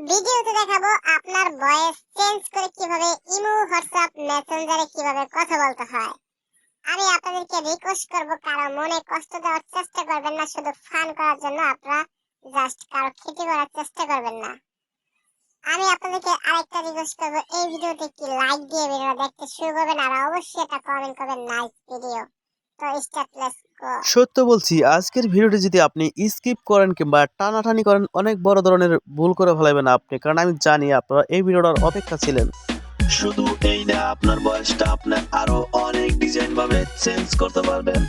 ভিডিওতে দেখাবো আপনার ভয়েস চেঞ্জ করে কিভাবে ইমো, হোয়াটসঅ্যাপ, মেসেঞ্জারে কিভাবে কথা বলতে হয়। আমি আপনাদেরকে রিকোয়েস্ট করব, কারো মনে কষ্ট দেওয়ার চেষ্টা করবেন না, শুধু ফান করার জন্য আপনারা জাস্ট কারো ক্ষতি করার চেষ্টা করবেন না। আমি আপনাদেরকে আরেকটা রিকোয়েস্ট করব, এই ভিডিওতে একটি লাইক দিয়ে ভিডিওটা দেখতে শুরু করবেন আর অবশ্যই একটা কমেন্ট করবেন, নাইস ভিডিও। তো স্টার্ট, লেটস গো। সত্য বলছি, আজকের ভিডিওটি যদি আপনি স্কিপ করেন কিংবা টানাটানি করেন, অনেক বড় ধরনের ভুল করে ফেলাবেন আপনি, কারণ আমি জানি আপনারা এই ভিডিওটার অপেক্ষা ছিলেন। শুধু এই না, আপনার বয়সটা আপনার আরো অনেক ডিজাইন ভাবে চেঞ্জ করতে পারবেন।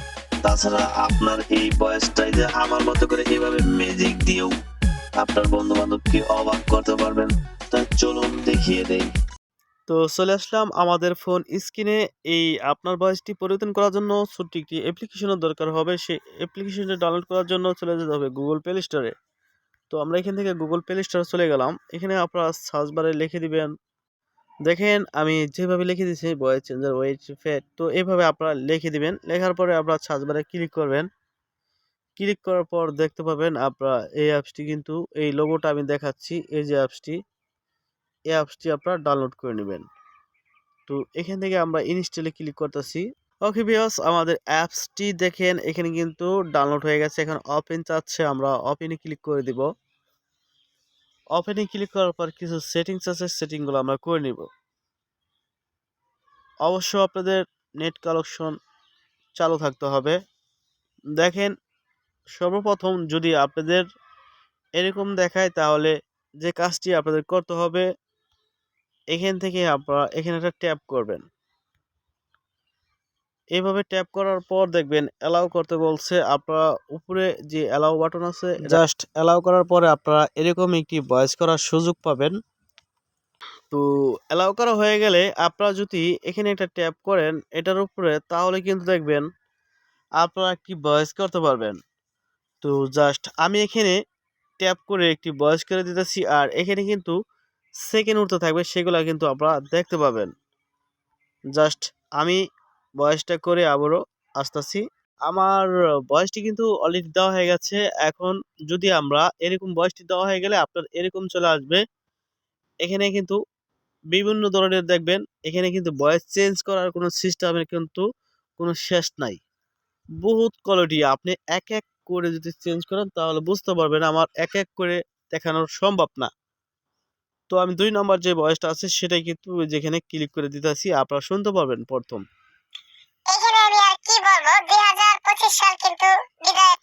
তাছাড়া আপনার এই বয়সটাই যে আমার মতো করে এইভাবে ম্যাজিক দিয়েও আপনার বন্ধু বান্ধবকে অবাক করতে পারবেন। তা চলুন দেখিয়ে দেই। তো চলে আসলাম আমাদের ফোন স্ক্রিনে। এই আপনার ভয়েসটি পরিবর্তন করার জন্য ছোট্ট একটি অ্যাপ্লিকেশনের দরকার হবে। সেই অ্যাপ্লিকেশনটি ডাউনলোড করার জন্য চলে যেতে হবে গুগল প্লে স্টোরে। তো আমরা এখান থেকে গুগল প্লে স্টোরে চলে গেলাম। এখানে আপনারা সার্চ বারে লিখে দিবেন, দেখেন আমি যেভাবে লিখে দিয়েছি ভয়েস চেঞ্জার ওয়েট ফেট, তো এইভাবে আপনারা লিখে দিবেন। লেখার পরে আপনারা সার্চ বারে ক্লিক করবেন। ক্লিক করার পর দেখতে পাবেন আপনারা এই অ্যাপসটি, কিন্তু এই লোগোটা আমি দেখাচ্ছি, এই যে অ্যাপসটি, এই অ্যাপসটি আপনারা ডাউনলোড করে নেবেন। তো এখান থেকে আমরা ইনস্টলে ক্লিক করতেছি। ওকে ভিউয়ার্স, আমাদের অ্যাপসটি দেখেন এখানে কিন্তু ডাউনলোড হয়ে গেছে। এখন ওপেন চাচ্ছে, আমরা ওপেনে ক্লিক করে দিব। ওপেনে ক্লিক করার পর কিছু সেটিংস আছে, সেটিংগুলো আমরা করে নিব। অবশ্য আপনাদের নেট কানেকশন চালু থাকতে হবে। দেখেন, সর্বপ্রথম যদি আপনাদের এরকম দেখায়, তাহলে যে কাজটি আপনাদের করতে হবে, এখান থেকে আপনারা এখানে একটা ট্যাপ করবেন। এইভাবে ট্যাপ করার পর দেখবেন অ্যালাউ করতে বলছে। আপনারা উপরে যে অ্যালাউ বাটন আছে, জাস্ট অ্যালাউ করার পরে আপনারা এরকম একটি ভয়েস করার সুযোগ পাবেন। তো অ্যালাউ করা হয়ে গেলে আপনারা যদি এখানে একটা ট্যাপ করেন এটার উপরে, তাহলে কিন্তু দেখবেন আপনারা একটি ভয়েস করতে পারবেন। তো জাস্ট আমি এখানে ট্যাপ করে একটি ভয়েস করে দিতেছি, আর এখানে কিন্তু সেকেন্ড উঠতে থাকবে, সেগুলো কিন্তু আপনারা দেখতে পাবেন। জাস্ট আমি ভয়েসটা করে আবারও আসতেছি। আমার ভয়েসটি কিন্তু অলরেডি দেওয়া হয়ে গেছে। এখন যদি আমরা এরকম ভয়েসটি দেওয়া হয়ে গেলে আপনার এরকম চলে আসবে। এখানে কিন্তু বিভিন্ন ধরনের দেখবেন, এখানে কিন্তু ভয়েস চেঞ্জ করার কোনো সিস্টেমের কিন্তু কোনো শেষ নাই। বহুত কোয়ালিটি, আপনি এক এক করে যদি চেঞ্জ করেন তাহলে বুঝতে পারবেন, আমার এক এক করে দেখানোর সম্ভব না। তো আমি 2 নম্বর যে ভয়েসটা আছে সেটাই কিন্তু যেখানে ক্লিক করে দিতেছি, আপনারা শুনতে পারবেন প্রথম। এখানে আমি আর কি বলবো, 2025 সাল কিন্তু বিদায়।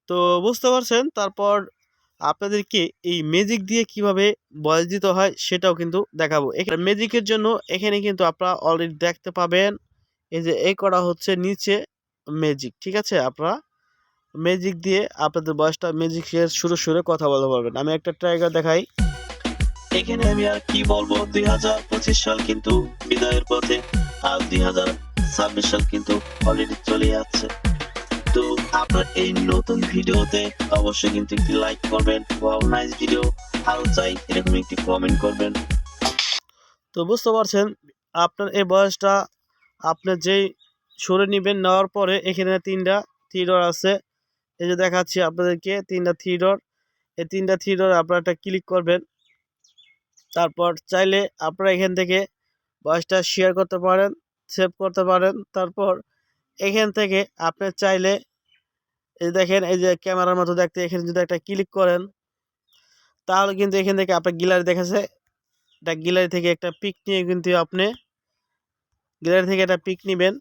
তো বুঝতে পারছেন। তারপর আপনাদেরকে এই ম্যাজিক দিয়ে কিভাবে ভয়েস দিতে হয় সেটাও কিন্তু দেখাবো। এখানে ম্যাজিকের জন্য এখানে কিন্তু আপনারা অলরেডি দেখতে পাবেন, এই যে এই করা হচ্ছে নিচে ম্যাজিক, ঠিক আছে? আপনারা ম্যাজিক দিয়ে আপনাদের ভয়েসটা ম্যাজিকের সুরে সুরে কথা বলতে পারবেন। আমি একটা ট্রাই করে দেখাই। এখানে আমি আর কি বলবো, 2025 সাল কিন্তু বিদায়ের পথে, আর 2026 সাল কিন্তু অলরেডি চলে যাচ্ছে। তো আপনার এই নতুন ভিডিওতে অবশ্যই কিন্তু একটি লাইক করবেন, ওয়াও নাইস ভিডিও, আরো চাই এরকম একটি কমেন্ট করবেন। তো বুঝতে পারছেন, আপনার এই ভয়েসটা আপনি যেই সুরে নেবেন, নেওয়ার পরে এখানে 3টা থ্রি ডট আছে। এই যে দেখাচ্ছি আপনাদেরকে 3টা থ্রি ডট। এই 3টা থ্রি ডট আপনারা একটা ক্লিক করবেন। তারপর চাইলে আপনারা এখান থেকে ভয়েসটা শেয়ার করতে পারেন, সেভ করতে পারেন। তারপর এখান থেকে আপনি চাইলে এই দেখেন, এই যে ক্যামেরার মতো দেখতে, এখানে যদি একটা ক্লিক করেন তাহলে কিন্তু এখান থেকে আপনার গ্যালারি দেখাচ্ছে। এটা গ্যালারি থেকে একটা পিক নিয়ে কিন্তু আপনি গ্যালারি থেকে একটা পিক নেবেন,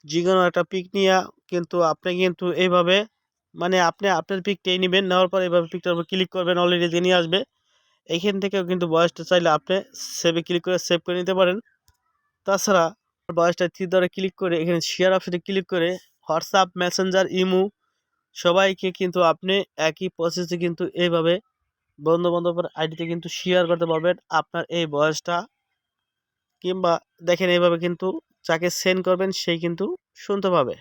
যে কোনো একটা পিক নিয়ে কিন্তু আপনি কিন্তু এইভাবে, মানে আপনি আপনার পিকটাই নেবেন, নেওয়ার পর এইভাবে পিকটার উপর ক্লিক করবেন, অলরেডি যে নিয়ে আসবে। এইখান থেকেও কিন্তু ভয়েসটা চাইলে আপনি সেভে ক্লিক করে সেভ করে নিতে পারেন। তাছাড়া ভয়েসটা থ্রি ধরে ক্লিক করে এখানে শেয়ার অপশনে ক্লিক করে হোয়াটসঅ্যাপ, মেসেঞ্জার, ইমো সবাইকে কিন্তু আপনি একই প্রসেসে কিন্তু এইভাবে বন্ধু বান্ধবের আইডিতে কিন্তু শেয়ার করতে পারবেন আপনার এই ভয়েসটা। কিংবা দেখেন এইভাবে কিন্তু যাকে সেন্ড করবেন সেই কিন্তু শুনতে পাবে।